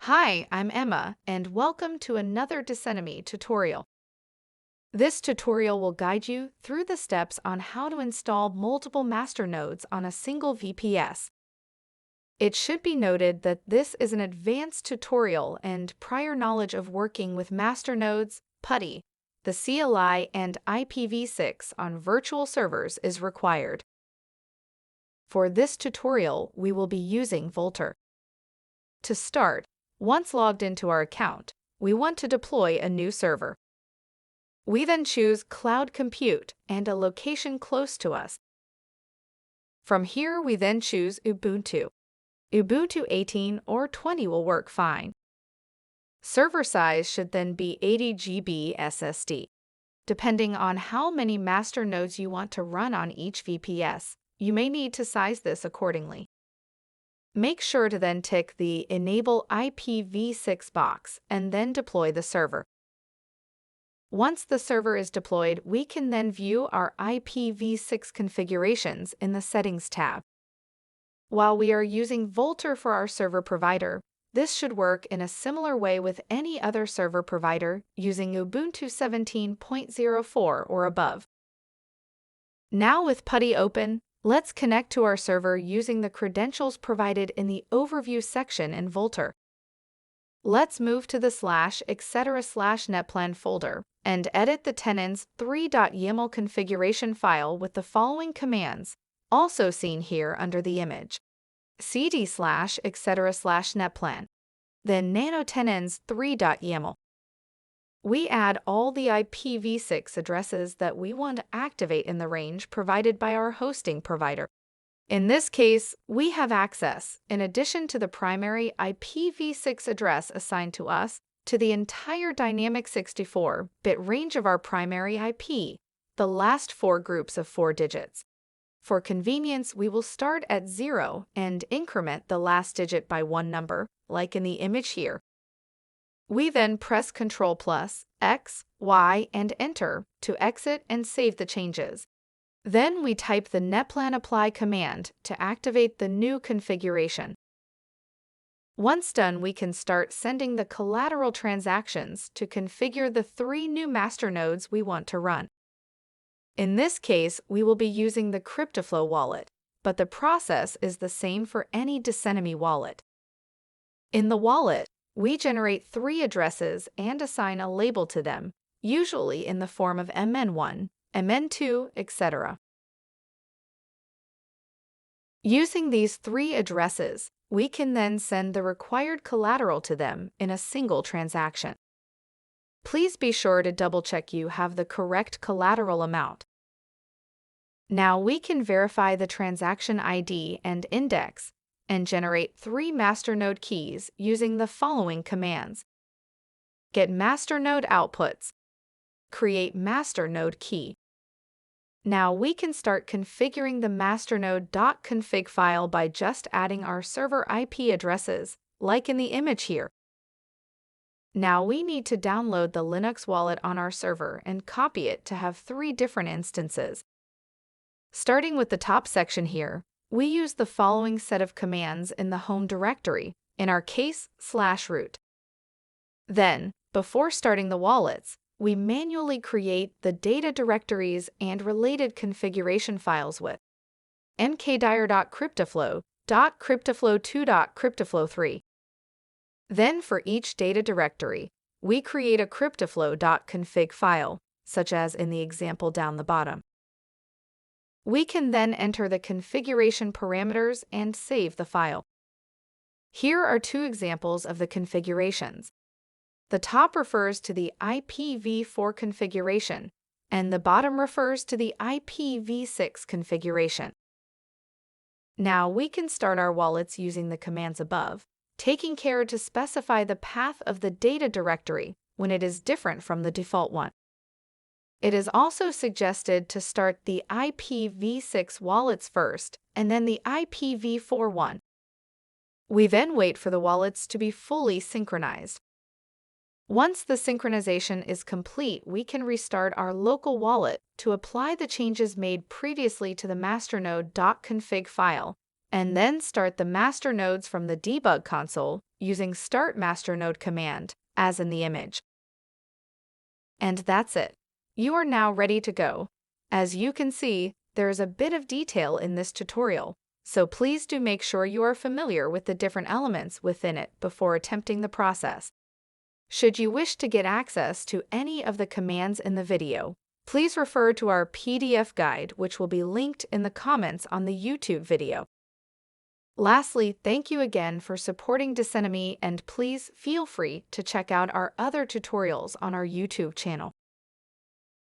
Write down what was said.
Hi, I'm Emma, and welcome to another Decenomy tutorial. This tutorial will guide you through the steps on how to install multiple masternodes on a single VPS. It should be noted that this is an advanced tutorial and prior knowledge of working with masternodes, PuTTY, the CLI, and IPv6 on virtual servers is required. For this tutorial, we will be using Vultr. To start, once logged into our account, we want to deploy a new server. We then choose Cloud Compute and a location close to us. From here, we then choose Ubuntu. Ubuntu 18 or 20 will work fine. Server size should then be 80 GB SSD. Depending on how many masternodes you want to run on each VPS, you may need to size this accordingly. Make sure to then tick the Enable IPv6 box and then deploy the server. Once the server is deployed, we can then view our IPv6 configurations in the Settings tab. While we are using Vultr for our server provider, this should work in a similar way with any other server provider using Ubuntu 17.04 or above. Now with PuTTY open, let's connect to our server using the credentials provided in the Overview section in Vultr. Let's move to the /etc/netplan folder and edit the tenants 3.yaml configuration file with the following commands, also seen here under the image. cd/etc/netplan, then nano-tenens 3.yaml. We add all the IPv6 addresses that we want to activate in the range provided by our hosting provider. In this case, we have access, in addition to the primary IPv6 address assigned to us, to the entire dynamic 64-bit range of our primary IP, the last four groups of 4 digits. For convenience, we will start at 0 and increment the last digit by one number, like in the image here. We then press Ctrl+, X, Y, and Enter to exit and save the changes. Then we type the netplan apply command to activate the new configuration. Once done, we can start sending the collateral transactions to configure the 3 new masternodes we want to run. In this case, we will be using the CryptoFlow wallet, but the process is the same for any Decenomy wallet. In the wallet, we generate 3 addresses and assign a label to them, usually in the form of MN1, MN2, etc. Using these 3 addresses, we can then send the required collateral to them in a single transaction. Please be sure to double-check you have the correct collateral amount. Now we can verify the transaction ID and index and generate 3 masternode keys using the following commands. Get masternode outputs. Create masternode key. Now we can start configuring the masternode.config file by just adding our server IP addresses, like in the image here. Now we need to download the Linux wallet on our server and copy it to have 3 different instances. Starting with the top section here, we use the following set of commands in the home directory, in our case, /root. Then, before starting the wallets, we manually create the data directories and related configuration files with mkdir.cryptoflow.cryptoflow2.cryptoflow3. Then for each data directory, we create a cryptoflow.config file, such as in the example down the bottom. We can then enter the configuration parameters and save the file. Here are 2 examples of the configurations. The top refers to the IPv4 configuration, and the bottom refers to the IPv6 configuration. Now we can start our wallets using the commands above, taking care to specify the path of the data directory when it is different from the default one. It is also suggested to start the IPv6 wallets first and then the IPv4 one. We then wait for the wallets to be fully synchronized. Once the synchronization is complete, we can restart our local wallet to apply the changes made previously to the masternode.config file, and then start the masternodes from the debug console using Start Masternode command, as in the image. And that's it. You are now ready to go. As you can see, there is a bit of detail in this tutorial, so please do make sure you are familiar with the different elements within it before attempting the process. Should you wish to get access to any of the commands in the video, please refer to our PDF guide, which will be linked in the comments on the YouTube video. Lastly, thank you again for supporting Decenomy, and please feel free to check out our other tutorials on our YouTube channel.